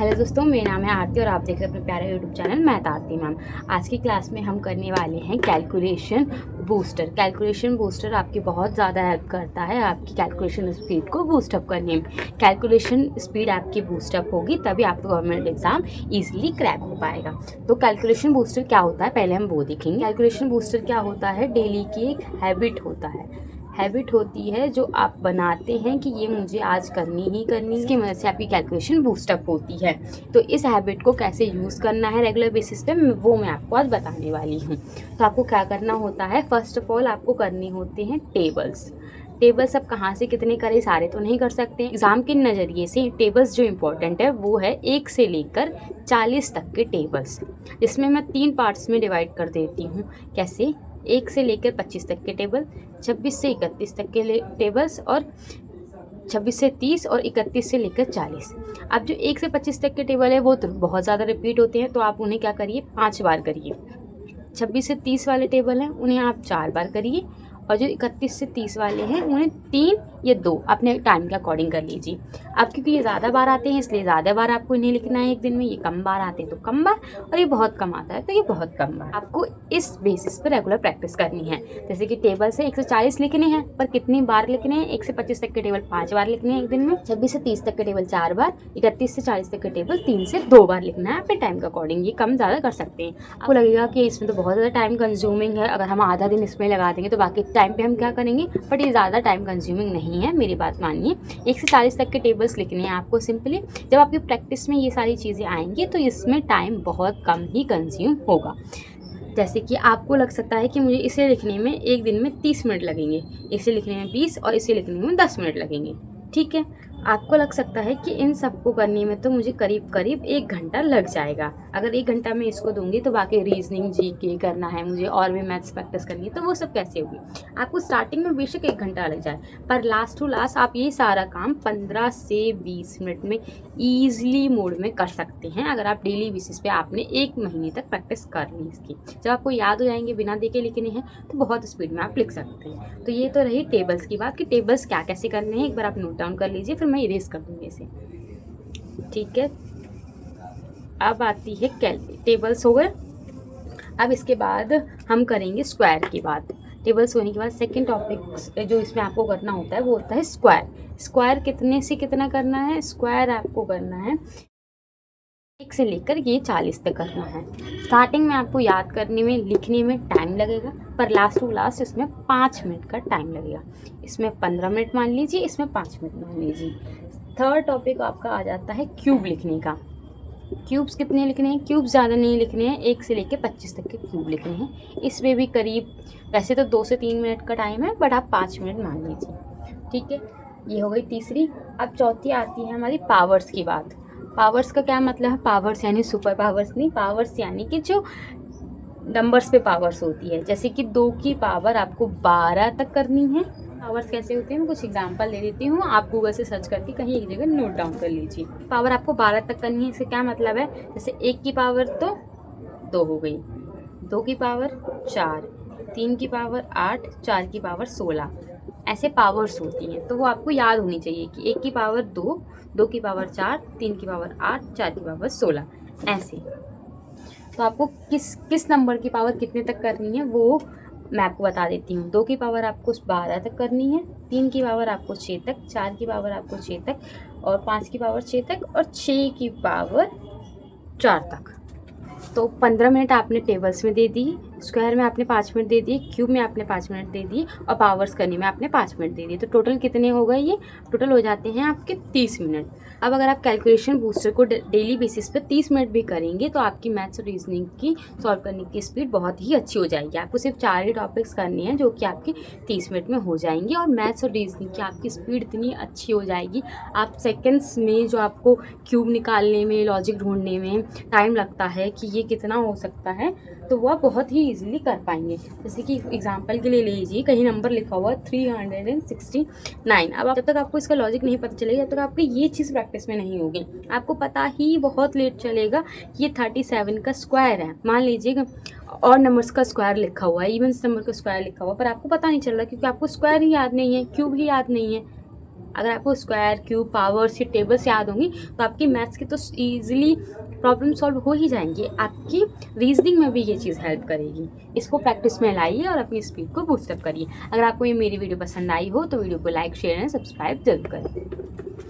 Hello दोस्तों, मेरा नाम है आरती और आप देख रहे हैं अपने प्यारे यूट्यूब चैनल मैं आरती मैम। आज की क्लास में हम करने वाले हैं कैलकुलेशन बूस्टर। कैलकुलेशन बूस्टर आपकी बहुत ज़्यादा हेल्प करता है आपकी कैलकुलेशन स्पीड को बूस्टअप करने में। कैलकुलेशन स्पीड आपकी बूस्टअप होगी तभी आपका गवर्नमेंट एग्जाम ईजिली क्रैक हो पाएगा। तो कैलकुलेशन बूस्टर क्या होता है पहले हम वो देखेंगे। कैलकुलेशन बूस्टर क्या होता है, डेली की एक हैबिट होता है। हैबिट होती है जो आप बनाते हैं कि ये मुझे आज करनी ही करनी है, इसकी मदद से आपकी कैलकुलेशन बूस्टअप होती है। तो इस हैबिट को कैसे यूज़ करना है रेगुलर बेसिस पे वो मैं आपको आज बताने वाली हूँ। तो आपको क्या करना होता है, फर्स्ट ऑफ ऑल आपको करने होते हैं टेबल्स। टेबल्स अब कहाँ से कितने करें, सारे तो नहीं कर सकते। एग्ज़ाम के नज़रिए से टेबल्स जो इम्पोर्टेंट है वो है 1 से लेकर 40 तक के टेबल्स, जिसमें मैं 3 पार्ट्स में डिवाइड कर देती हूँ। कैसे, 1 से लेकर 25 तक के टेबल, 26 से 31 तक के टेबल्स और 26 से 30 और 31 से लेकर 40। अब जो 1 से 25 तक के टेबल है वो तो बहुत ज़्यादा रिपीट होते हैं, तो आप उन्हें क्या करिए, 5 बार करिए। 26 से 30 वाले टेबल हैं उन्हें आप 4 बार करिए, और जो 31 से 30 वाले हैं उन्हें 3 या 2 अपने टाइम के अकॉर्डिंग कर लीजिए। अब क्योंकि ये ज़्यादा बार आते हैं इसलिए ज़्यादा बार आपको इन्हें लिखना है एक दिन में। ये कम बार आते हैं तो कम बार, और ये बहुत कम आता है तो ये बहुत कम बार। आपको इस बेसिस पर रेगुलर प्रैक्टिस करनी है। जैसे कि टेबल से 1 से 40 लिखने हैं, पर कितनी बार लिखने हैं, 1 से 25 तक के टेबल 5 बार लिखने हैं एक दिन में, 26 से 30 तक के टेबल 4 बार, 31 से 40 तक के टेबल 3 से 2 बार लिखना है अपने टाइम के अकॉर्डिंग। ये कम ज़्यादा कर सकते हैं। आपको लगेगा कि इसमें तो बहुत ज़्यादा टाइम कंज्यूमिंग है, अगर हम आधा दिन इसमें लगा देंगे तो बाकी टाइम पे हम क्या करेंगे, बट ये ज़्यादा टाइम कंज्यूमिंग नहीं है, मेरी बात मानिए। 1 से 40 तक के टेबल्स लिखने हैं आपको सिंपली। जब आपकी प्रैक्टिस में ये सारी चीज़ें आएंगी तो इसमें टाइम बहुत कम ही कंज्यूम होगा। जैसे कि आपको लग सकता है कि मुझे इसे लिखने में एक दिन में 30 मिनट लगेंगे, इसे लिखने में 20 और इसे लिखने में 10 मिनट लगेंगे। ठीक है, आपको लग सकता है कि इन सबको करने में तो मुझे करीब करीब 1 घंटा लग जाएगा। अगर 1 घंटा मैं इसको दूंगी तो बाकी रीजनिंग जीके करना है मुझे और भी मैथ्स प्रैक्टिस करनी है, तो वो सब कैसे होगी। आपको स्टार्टिंग में बेशक 1 घंटा लग जाए, पर लास्ट टू लास्ट आप ये सारा काम 15 से 20 मिनट में ईजिली मोड में कर सकते हैं, अगर आप डेली बेसिस पे आपने 1 महीने तक प्रैक्टिस कर ली इसकी। जब आपको याद हो जाएंगे बिना देखे लिखने हैं तो बहुत स्पीड में आप लिख सकते हैं। तो ये तो रही टेबल्स की बात कि टेबल्स क्या कैसे करने हैं, एक बार आप नोट डाउन कर लीजिए, फिर मैं इरेज कर दूँगी इसे। ठीक है, अब आती है टेबल्स हो गए। अब इसके बाद हम करेंगे स्क्वायर की बात। टेबल्स होने के बाद सेकंड टॉपिक जो इसमें आपको करना होता है वो होता है स्क्वायर। स्क्वायर कितने से कितना करना है, स्क्वायर आपको करना है 1 से लेकर ये 40 तक करना है। स्टार्टिंग में आपको याद करने में लिखने में टाइम लगेगा, पर लास्ट टू लास्ट इसमें 5 मिनट का टाइम लगेगा। इसमें 15 मिनट मान लीजिए, इसमें 5 मिनट मान लीजिए। थर्ड टॉपिक आपका आ जाता है क्यूब लिखने का। क्यूब्स कितने लिखने हैं, क्यूब ज़्यादा नहीं लिखने हैं, 1 से लेकर 25 तक के क्यूब लिखने हैं। इसमें भी करीब, वैसे तो 2 से 3 मिनट का टाइम है, बट आप 5 मिनट मान लीजिए। ठीक है, ये हो गई तीसरी। अब चौथी आती है हमारी पावर्स की बात। पावर्स का क्या मतलब है, पावर्स यानी सुपर पावर्स नहीं, पावर्स यानी कि जो नंबर्स पे पावर्स होती है। जैसे कि 2 की पावर आपको 12 तक करनी है। पावर्स कैसे होते हैं मैं कुछ एग्जांपल दे देती हूँ, आप गूगल से सर्च करके कहीं एक जगह नोट डाउन कर लीजिए। पावर आपको 12 तक करनी है, इससे क्या मतलब है, जैसे 1 की पावर तो 2 हो गई, 2 की पावर 4, 3 की पावर 8, 4 की पावर 16, ऐसे पावर्स होती हैं। तो वो आपको याद होनी चाहिए कि 1 की पावर 2, 2 की पावर 4, 3 की पावर 8, 4 की पावर 16, ऐसे। तो आपको किस नंबर की पावर कितने तक करनी है वो मैं आपको बता देती हूँ। 2 की पावर आपको 12 तक करनी है, 3 की पावर आपको 6 तक, 4 की पावर आपको 6 तक, और 5 की पावर 6 तक, और 6 की पावर 4 तक। तो 15 मिनट आपने टेबल्स में दे दी, स्क्वायर में आपने 5 मिनट दे दिए, क्यूब में आपने 5 मिनट दे दिए, और पावर्स करने में आपने 5 मिनट दे दिए। तो टोटल कितने हो गए, ये टोटल हो जाते हैं आपके 30 मिनट। अब अगर आप कैलकुलेशन बूस्टर को डेली बेसिस पे 30 मिनट भी करेंगे तो आपकी मैथ्स और रीजनिंग की सॉल्व करने की स्पीड बहुत ही अच्छी हो जाएगी। आपको सिर्फ 4 ही टॉपिक्स करनी है जो कि आपके 30 मिनट में हो जाएंगी, और मैथ्स और रीजनिंग की आपकी स्पीड इतनी अच्छी हो जाएगी, आप सेकेंड्स में जो आपको क्यूब निकालने में, लॉजिक ढूंढने में टाइम लगता है कि ये कितना हो सकता है, तो वो आप बहुत ही ईजिली कर पाएंगे। जैसे कि एग्जांपल के लिए ले लीजिए, कहीं नंबर लिखा हुआ 369। अब जब तक आपको इसका लॉजिक नहीं पता चलेगा तब तक आपकी ये चीज़ प्रैक्टिस में नहीं होगी। आपको पता ही बहुत लेट चलेगा कि ये 37 का स्क्वायर है, मान लीजिएगा, और नंबर्स का स्क्वायर लिखा हुआ है, इवन नंबर का स्क्वायर लिखा हुआ, पर आपको पता नहीं चल रहा क्योंकि आपको स्क्वायर ही याद नहीं है, क्यूब ही याद नहीं है। अगर आपको स्क्वायर, क्यूब, पावर्स की टेबल्स याद होंगी तो आपकी मैथ्स की तो ईजिली प्रॉब्लम सॉल्व हो ही जाएंगी। आपकी रीजनिंग में भी ये चीज़ हेल्प करेगी। इसको प्रैक्टिस में लाइए और अपनी स्पीड को बूस्टअप करिए। अगर आपको ये मेरी वीडियो पसंद आई हो तो वीडियो को लाइक, शेयर एंड सब्सक्राइब जरूर करें।